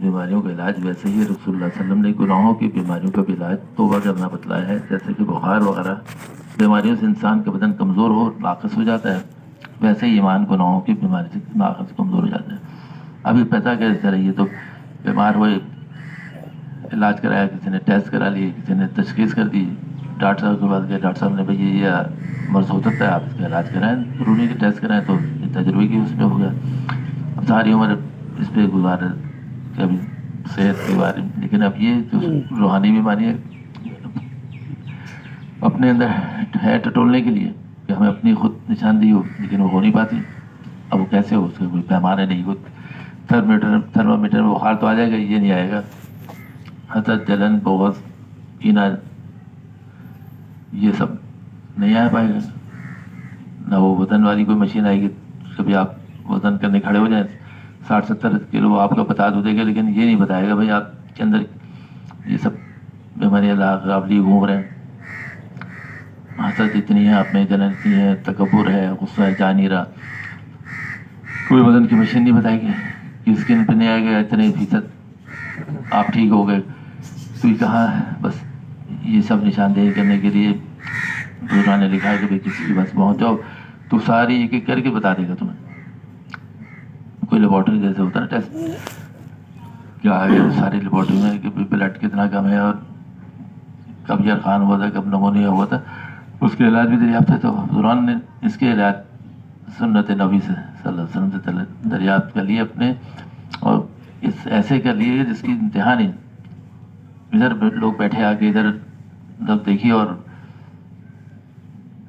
بیماریوں کا علاج ویسے ہی رسول اللہ صلی اللہ علیہ وسلم نے گناہوں کی بیماریوں کا بھی علاج توبہ کرنا بتلایا ہے. جیسے کہ بخار وغیرہ بیماریوں سے انسان کا بدن کمزور ہو ناقص ہو جاتا ہے, ویسے ہی ایمان گناہوں کی بیماری سے ناقص کمزور ہو جاتا ہے. ابھی پتہ کیسے رہی ہے, تو بیمار ہوئے, علاج کرایا, کسی نے ٹیسٹ کرا لیے, کسی نے تشخیص کر دی, ڈاکٹر صاحب کے پاس گئے, ڈاکٹر صاحب نے بھائی یہ مرض ہو سکتا ہے, آپ اس کا علاج کرائیں, ضروری کے ٹیسٹ کرائیں, تو تجربے کی اس پہ ہو گیا. اب ساری عمر اس پہ گزارا کبھی صحت کے بارے میں. لیکن اب یہ جو روحانی بیماری ہے اپنے اندر ہے ٹٹولنے کے لیے کہ ہمیں اپنی خود نشاندہی ہو, لیکن وہ ہو نہیں پاتی. اب وہ کیسے ہو, اس کا کوئی پیمانے نہیں, کوئی تھرمامیٹر میں بخار تو آ جائے گا, یہ نہیں آئے گا. حسد, جلن, بغض, کینہ, یہ سب نہیں آ پائے گا. نہ وہ وزن والی کوئی مشین آئے گی, کبھی آپ وزن کرنے کھڑے ہو جائیں 60-70 کلو آپ کا بتا دے گا, لیکن یہ نہیں بتائے گا بھائی آپ کے اندر یہ سب بیماریاں آپ لیے گھوم رہے ہیں. حسد اتنی ہے آپ میں, جلن اتنی ہے, تکبر ہے, غصہ ہے, جا نہیں رہا. کوئی وزن کی مشین نہیں بتائے گی کہ اسکن پہ نہیں آئے گا اتنے فیصد آپ ٹھیک ہو گئے. تو یہ کہاں ہے, بس یہ سب نشاندہی کرنے کے لیے گرو نے لکھا ہے کہ بھائی کسی کے پاس پہنچ جاؤ تو ساری ایک ایک کر کے بتا دے گا تمہیں. کوئی لیبارٹری جیسے ہوتا ہے نا ٹیسٹ, کیا ہے ساری لیبارٹری میں کہ بلڈ کتنا کم ہے اور کب یرخان ہوا تھا, کب نمونیا ہوا تھا, اس کے علاج بھی دریافت ہے. تو حضران نے اس کے علاج سنت نبی سے صلی اللہ علیہ وسلم سے دریافت کر لیے اپنے, اور اس ایسے کر لیے جس کی انتہا نہیں. ادھر لوگ بیٹھے آ کے ادھر جب دیکھی اور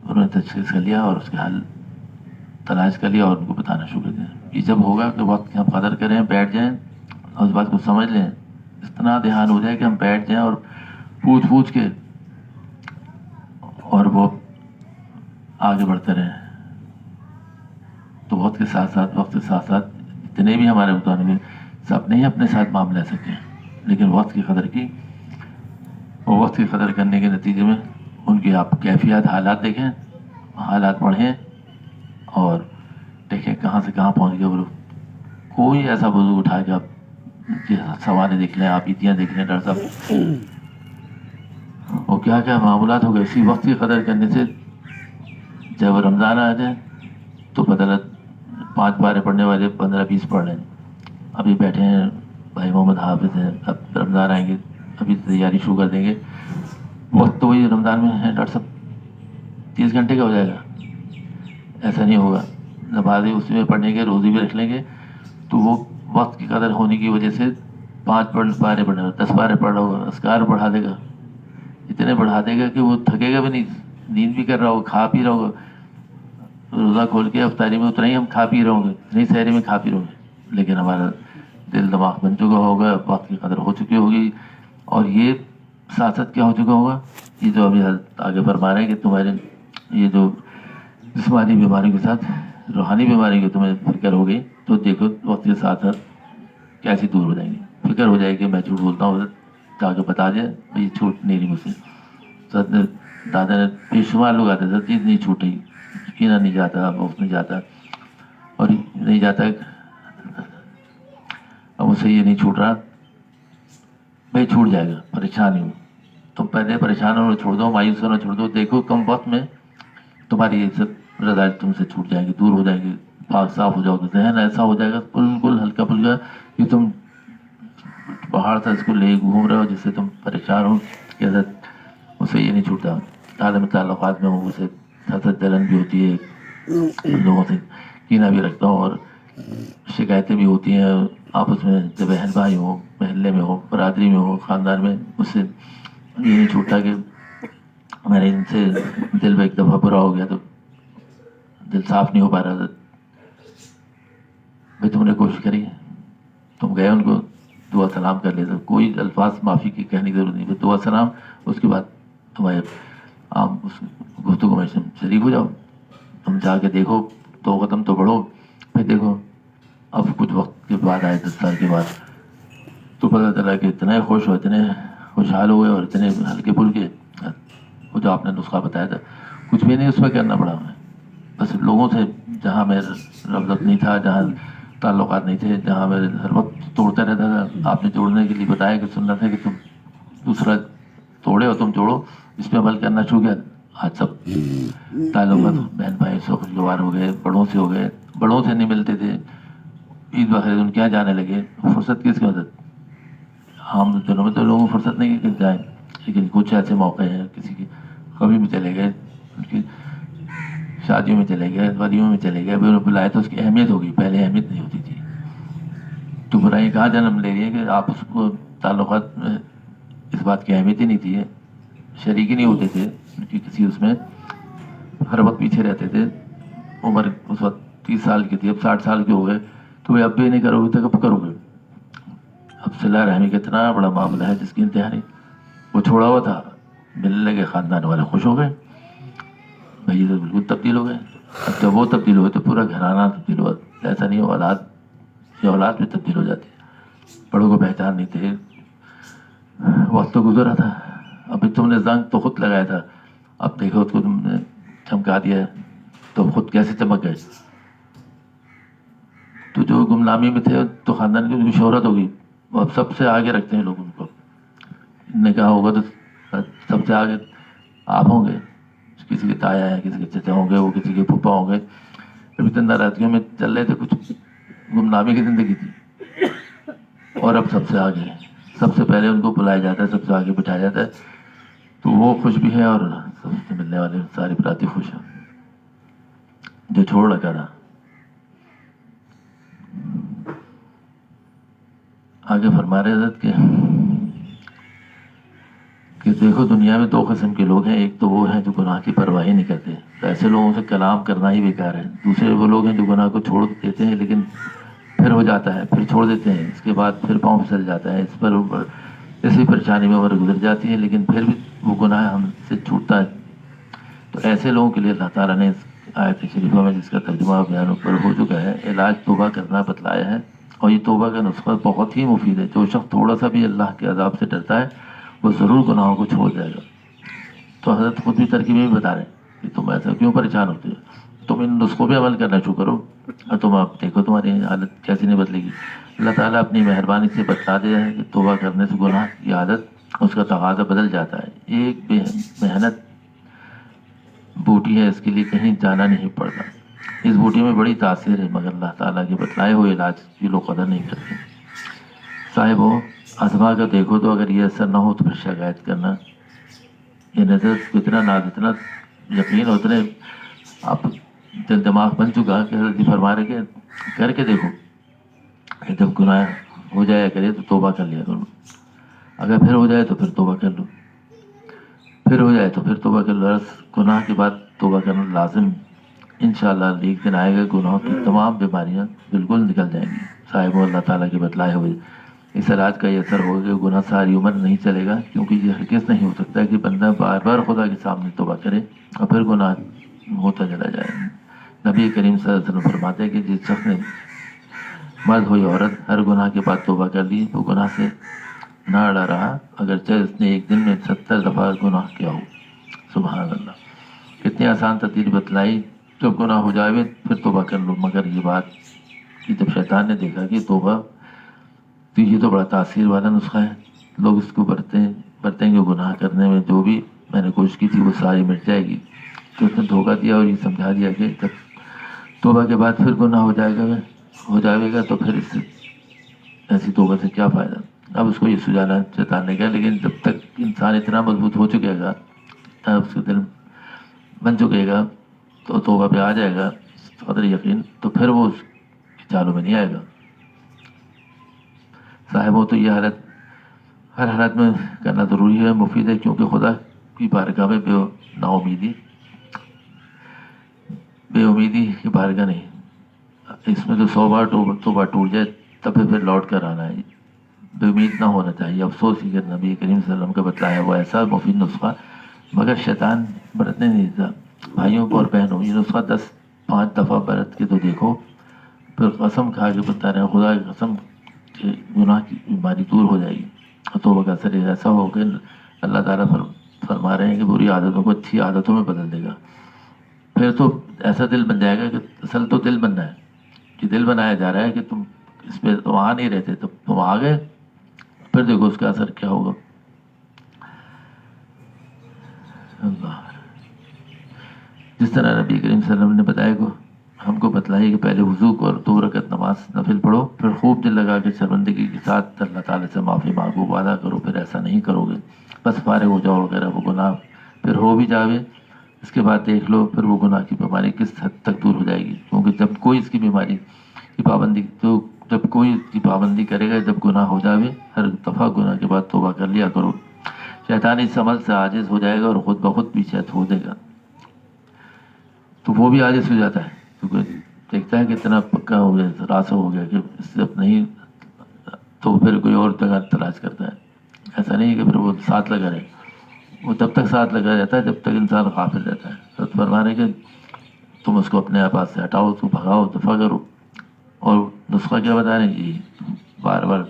انہوں نے تشخیص کر لیا اور اس کے حل تلاش کر لیا اور ان کو بتانا شروع کر دیا. یہ جب ہوگا کہ وقت کی ہم قدر کریں, بیٹھ جائیں اور اس بات کو سمجھ لیں, اتنا دھیان ہو جائے کہ ہم بیٹھ جائیں اور پوچھ کے اور وہ آگے بڑھتے رہیں. تو وقت کے ساتھ ساتھ جتنے بھی ہمارے مطابق سب نہیں اپنے ساتھ معاملہ لے سکے, لیکن وقت کی قدر کی, اور وقت کی قدر کرنے کے نتیجے میں ان کی آپ کیفیات, حالات دیکھیں, حالات پڑھیں اور دیکھیں کہاں سے کہاں پہنچ گئے وہ لوگ. کوئی ایسا وضو اٹھا کے آپ سوالیں دیکھ لیں, آپ عیدیاں دیکھ لیں ڈاکٹر صاحب, اور کیا کیا معاملات ہو گئے. اسی وقت کی قدر کرنے سے جب رمضان آ جائے تو بدلت 5 پارے پڑھنے والے 15-20 پڑھ لیں. ابھی بیٹھے ہیں بھائی محمد حافظ ہیں, اب رمضان آئیں گے, ابھی تیاری شروع کر دیں گے. وقت تو وہی رمضان میں ہے ڈاکٹر صاحب 30 گھنٹے کا ہو جائے گا. ایسا نہیں ہوگا, نمازیں اسی میں پڑھیں گے, روزی بھی رکھ لیں گے, تو وہ وقت کی قدر ہونے کی وجہ سے 5 پارے پڑھنے, 10 پارے پڑھ رہا ہوگا, اذکار بڑھا دے گا, اتنے بڑھا دے گا کہ وہ تھکے گا بھی نہیں, نیند بھی کر رہا ہوگا, کھا پی رہا ہوگا. روزہ کھول کے افطاری میں اتنا ہی ہم کھا پی رہے ہوں گے, اتنی سحری میں کھا پی رہے ہوں گے, لیکن ہمارا دل دماغ بن چکا ہوگا, وقت کی قدر ہو چکی ہوگی. اور یہ ساتھ ساتھ کیا ہو چکا ہوگا, یہ جو ابھی آگے فرما رہے ہیں کہ تمہارے یہ جو جسمانی بیماری کے ساتھ روحانی بیماری کی تمہیں فکر ہو گئی, تو دیکھو وقت کے ساتھ ساتھ کیسی دور ہو جائیں گی. فکر ہو جائے کہ میں جھوٹ بولتا ہوں, جا کے بتا دیا بھائی چھوٹ نہیں رہی مجھ سے. سر دادا نے بے شمار لوگ آتے, سر چیز نہیں چھوٹ رہی, کینا نہیں جاتا, وقت نہیں جاتا, اور نہیں جاتا, اب مجھ سے یہ نہیں چھوٹ رہا. بھائی چھوٹ جائے گا, پریشان ہوں. تم پہلے پریشان ہونا چھوڑ دو, مایوس ہونا چھوڑ دو, دیکھو کم وقت میں تمہاری یہ سب رضائیں تم سے چھوٹ جائیں گی, دور ہو جائیں گی, پاک صاف ہو جاؤ گے, ذہن ایسا ہو جائے گا بالکل ہلکا پھلکا کہ تم پہاڑ تھا اس کو لے گھوم رہے ہو, جس سے تم پریشان ہو کہ حضرت مجھ سے یہ نہیں چھوٹتا. عالم تعلقات میں مجھ سے حسد جلن بھی ہوتی ہے, لوگوں سے کینہ بھی رکھتا ہوں, اور شکایتیں بھی ہوتی ہیں آپس میں, جب بہن بھائی ہو, محلے میں ہو, برادری میں ہو, خاندان میں, اس سے یہ نہیں چھوٹتا کہ میں نے ان سے دل میں ایک دفعہ برا ہو گیا تو دل صاف نہیں ہو پا رہا. بھائی تم نے کوشش کری, تم گئے ان کو دعا سلام کر لیتے, کوئی الفاظ معافی کی کہنے کی ضرورت نہیں, دعا سلام, اس کے بعد تمہارے عام اس گفتگو میں شریک ہو جاؤ. تم جا کے دیکھو, 2 قدم تو بڑھو, پھر دیکھو. اب کچھ وقت کے بعد آئے, 10 سال کے بعد, تو پتہ چلا کہ اتنے خوش ہو, اتنے خوشحال ہوئے اور اتنے ہلکے پھلکے. وہ جو آپ نے نسخہ بتایا تھا کچھ بھی نہیں اس میں کرنا پڑا ہمیں, بس لوگوں سے جہاں میں رغبت نہیں تھا, جہاں تعلقات نہیں تھے جہاں میں ہر وقت توڑتا رہتا تھا. آپ نے توڑنے کے لیے بتایا کہ سنت ہے کہ تم دوسرا توڑے اور تم جوڑو, اس پہ عمل کرنا چھو گیا. آج سب تعلقات بہن بھائی سے خوشگوار ہو گئے, بڑوں سے ہو گئے, بڑوں سے نہیں ملتے تھے, عید بقرعید ان کیا جانے لگے, فرصت کس کی مدد. عام دنوں میں تو لوگوں کو فرصت نہیں کہ جائیں, لیکن کچھ ایسے موقع ہیں, کسی کی کبھی بھی چلے گئے, ان کی شادیوں میں چلے گئے, ولیوں میں چلے گئے, انہیں بلائے تو اس کی اہمیت ہوگی, پہلے اہمیت نہیں ہوتی تھی. تو برائی کہاں جنم لے رہی ہے کہ آپ اس کو تعلقات میں اس بات کی اہمیت ہی نہیں تھی, شریک ہی نہیں ہوتے تھے کہ کسی اس میں, ہر وقت پیچھے رہتے تھے. عمر اس وقت 30 سال کی تھی, اب 60 سال کے ہو گئے, تو وہ اب بھی نہیں کرو گے تو کب کرو گے. اب صلہ رحمی کا اتنا بڑا معاملہ ہے جس کی انتہا نہیں. وہ چھوڑا ہوا تھا, ملنے لگے, خاندان والے خوش ہو گئے, بھائی تو بالکل تبدیل ہو گئے. اب جب وہ تبدیل ہوئے تو پورا گھرانہ تبدیل ہوا. ایسا نہیں, اولاد بھی تبدیل ہو جاتی ہے. بڑوں کو پہچان نہیں تھے, وقت تو گزرا تھا. ابھی تم نے زنگ تو خود لگایا تھا, اب دیکھو اس کو تم نے چمکا دیا ہے, تو خود کیسے چمک گئے. تو جو گمنامی میں تھے تو خاندان کی ان کی شہرت ہوگی, اب سب سے آگے رکھتے ہیں لوگ ان کو. نکاح ہوگا تو سب سے آگے آپ ہوں گے, کسی کے تایا ہیں, کسی کے چچا ہوں گے, وہ کسی کے پھوپھا ہوں گے. ابھی تو ناراضگیوں میں چل رہے تھے, کچھ گمنامی کی زندگی تھی, اور اب سب سے آگے, سب سے پہلے ان کو بلایا جاتا ہے, سب سے آگے بٹھایا جاتا ہے. تو وہ خوش بھی ہیں اور سب سے ملنے والے ساری براتی خوش ہیں. جو چھوڑ رکھا تھا آگے فرما رہے حضرت کہ دیکھو دنیا میں 2 قسم کے لوگ ہیں. ایک تو وہ ہیں جو گناہ کی پرواہ نہیں کرتے, تو ایسے لوگوں سے کلام کرنا ہی بیکار ہے. دوسرے وہ لوگ ہیں جو گناہ کو چھوڑ دیتے ہیں, لیکن پھر ہو جاتا ہے, پھر چھوڑ دیتے ہیں, اس کے بعد پھر پاؤں پھسل جاتا ہے, اس پر اسی پریشانی میں عمر گزر جاتی ہے, لیکن پھر بھی وہ گناہ ہم سے چھوٹتا ہے. تو ایسے لوگوں کے لیے اللہ تعالیٰ نے آیت شریفہ میں, جس کا ترجمہ بیان اوپر ہو چکا ہے, علاج توبہ کرنا بتلایا ہے. اور یہ توبہ کا نسخہ بہت ہی مفید ہے. جو شخص تھوڑا سا بھی اللہ کے عذاب سے ڈرتا ہے وہ ضرور گناہوں کو چھوڑ جائے گا. تو حضرت خود بھی ترکیبیں بھی بتا رہے ہیں کہ تم ایسا کیوں پریشان ہوتے ہو, تم ان نسخوں پہ عمل کرنا شروع کرو, اور تم آپ دیکھو تمہاری حالت کیسی نہیں بدلے گی. اللہ تعالیٰ اپنی مہربانی سے بتا دیا ہے کہ توبہ کرنے سے گناہ کی عادت, اس کا تقاضا بدل جاتا ہے. ایک بے محنت بوٹی ہے, اس کے لیے کہیں جانا نہیں پڑتا. اس بوٹی میں بڑی تاثیر ہے, مگر اللہ تعالیٰ کے بتلائے ہوئے علاج کی لوگ قدر نہیں کرتے. صاحب ہو آزما کر دیکھو, تو اگر یہ اثر نہ ہو تو پھر شکایت کرنا. یہ نظر اتنا ناز, اتنا یقین, اتنے آپ دل دماغ بن چکا کہ حضرت جی فرما رہے کہ کر کے دیکھو, کہ جب گناہ ہو جایا کرے تو توبہ کر لیا کرو, اگر پھر ہو جائے تو پھر توبہ کر لو, پھر ہو جائے تو پھر توبہ کر لو. گناہ کے بعد توبہ کرنا لازم. انشاءاللہ ایک دن آئے گا گناہوں کی تمام بیماریاں بالکل نکل جائیں گی. صاحب اللہ تعالیٰ کے بتلائے ہوئے اس علاج کا یہ اثر ہوگا کہ گناہ ساری عمر نہیں چلے گا, کیونکہ یہ ہرگز نہیں ہو سکتا کہ بندہ بار بار خدا کے سامنے توبہ کرے اور پھر گناہ ہوتا چلا جائے. نبی کریم صلی اللہ علیہ وسلم فرماتے ہیں کہ جس شخص نے, مرد ہو یا عورت, ہر گناہ کے بعد توبہ کر لی تو گناہ سے نہ اڑا رہا, اگرچہ اس نے ایک دن میں 70 دفعہ گناہ کیا ہو. سبحان اللہ, کتنی آسان تدبیر بتلائی. جب گناہ ہو جائے پھر توبہ کر لو. مگر یہ بات کہ جب شیطان نے دیکھا کہ توبہ تو یہ تو بڑا تاثیر والا نسخہ ہے, لوگ اس کو برتیں گے گناہ کرنے میں, جو بھی میں نے کوشش کی تھی وہ ساری مٹ جائے گی. تو اس نے دھوکہ دیا اور یہ سمجھا دیا کہ جب توبہ کے بعد پھر گناہ ہو جائے گا تو پھر اس سے ایسی توبہ سے کیا فائدہ. اب اس کو یہ سجانا شیطان نے کیا, لیکن جب تک انسان اتنا مضبوط ہو چکے گا, اس کے دل بن چکے گا, تو توبہ پہ آ جائے گا قدر یقین, تو پھر وہ اس کی چالوں میں نہیں آئے گا. صاحبوں تو یہ حالت ہر حالت میں کرنا ضروری ہے, مفید ہے, کیونکہ خدا کی بارگاہ میں بے امیدی کی بارگاہ نہیں. اس میں تو 100 بار توبہ ٹوٹ جائے تب پھر لوٹ کر آنا ہے. بے امید نہ ہونا چاہیے. افسوس ہی کہ نبی کریم صلی اللہ علیہ وسلم کا بتلایا ہوا ایسا مفید نسخہ مگر شیطان برتنے نہیں دیتا. بھائیوں کو اور بہنوں, یہ نسخہ 5 دفعہ برت کے تو دیکھو, پھر قسم کھا کے بتا رہے ہیں, خدا کی قسم کہ گناہ کی بیماری دور ہو جائے گی. توبہ کا اثر ایسا ہو کہ اللہ تعالیٰ فرما رہے ہیں کہ بری عادتوں کو اچھی عادتوں میں بدل دے گا. پھر تو ایسا دل بن جائے گا کہ اصل تو دل بننا ہے, کہ دل بنایا جا رہا ہے کہ تم اس پہ تم آ نہیں رہتے، تو تم آ گئے، پھر دیکھو اس کا اثر کیا ہوگا. اللہ، جس طرح نبی کریم صلی اللہ علیہ وسلم نے بتایا کو ہم کو بتلائی کہ پہلے وضو کو اور 2 رکعت نماز نفل پڑھو، پھر خوب دل لگا کے شرمندگی کے ساتھ اللہ تعالیٰ سے معافی مانگو، وعدہ کرو پھر ایسا نہیں کرو گے، بس فارغ ہو جاؤ وغیرہ. وہ گناہ پھر ہو بھی جاوے، اس کے بعد دیکھ لو پھر وہ گناہ کی بیماری کس حد تک دور ہو جائے گی. کیونکہ جب کوئی اس کی بیماری کی پابندی جب کوئی اس کی پابندی کرے گا، جب گناہ ہو جاوے، ہر دفعہ گناہ کے بعد توبہ کر لیا کرو. شیطان اس عمل سے عاجز ہو جائے گا اور خود بخود پیچھے ہو دے گا، تو وہ بھی عاجز ہو جاتا ہے. کیونکہ دیکھتا ہے کہ اتنا پکا ہو گیا، راسا ہو گیا کہ اس سے اب نہیں، تو پھر کوئی اور جگہ تلاش کرتا ہے. ایسا نہیں کہ پھر وہ ساتھ لگا رہے، وہ تب تک ساتھ لگا رہتا ہے جب تک انسان غافل رہتا ہے. تو فرمانے کہ تم اس کو اپنے پاس سے ہٹاؤ، اس کو بھگاؤ، دفع کرو. اور نسخہ کیا بتا رہے ہیں جی، بار بار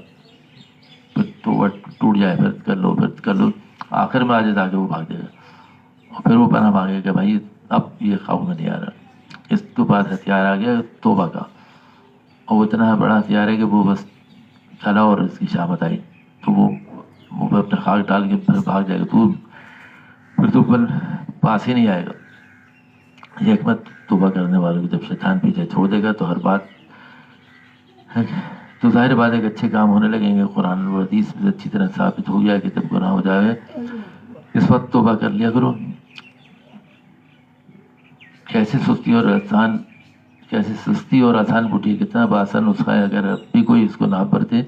پھر توبہ ٹوٹ جائے پھر کر لو، پھر کر لو، آخر میں عاجز آ کے وہ بھاگ جائے گا. اور پھر وہ پناہ مانگے کہ بھائی اب یہ قابو میں نہیں آ رہا. اس کے پاس ہتھیار آ گیا توبہ کا، اور وہ اتنا بڑا ہتھیار ہے کہ وہ بس چلا اور اس کی شامت آئی تو وہ منہ پہ اپنے خاک ڈال کے پھر بھاگ جائے گا. پھر تو پاس ہی نہیں آئے گا. یہ حکمت توبہ کرنے والوں کی، جب شیطان پیچھے چھوڑ دے گا تو ہر بات تو ظاہر بات ہے کہ اچھے کام ہونے لگیں گے. قرآن و حدیث میں اچھی طرح ثابت ہو گیا کہ جب گناہ ہو جائے اس وقت توبہ کر لیا کرو. کیسے سستی اور آسان بوٹی، کتنا بآسان نسخہ ہے. اگر اب بھی کوئی اس کو نہ برتے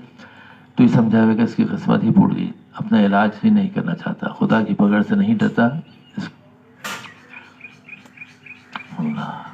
تو یہ سمجھاوے گا اس کی قسمت ہی پھوٹ گئی، اپنا علاج ہی نہیں کرنا چاہتا، خدا کی پکڑ سے نہیں ڈرتا. اللہ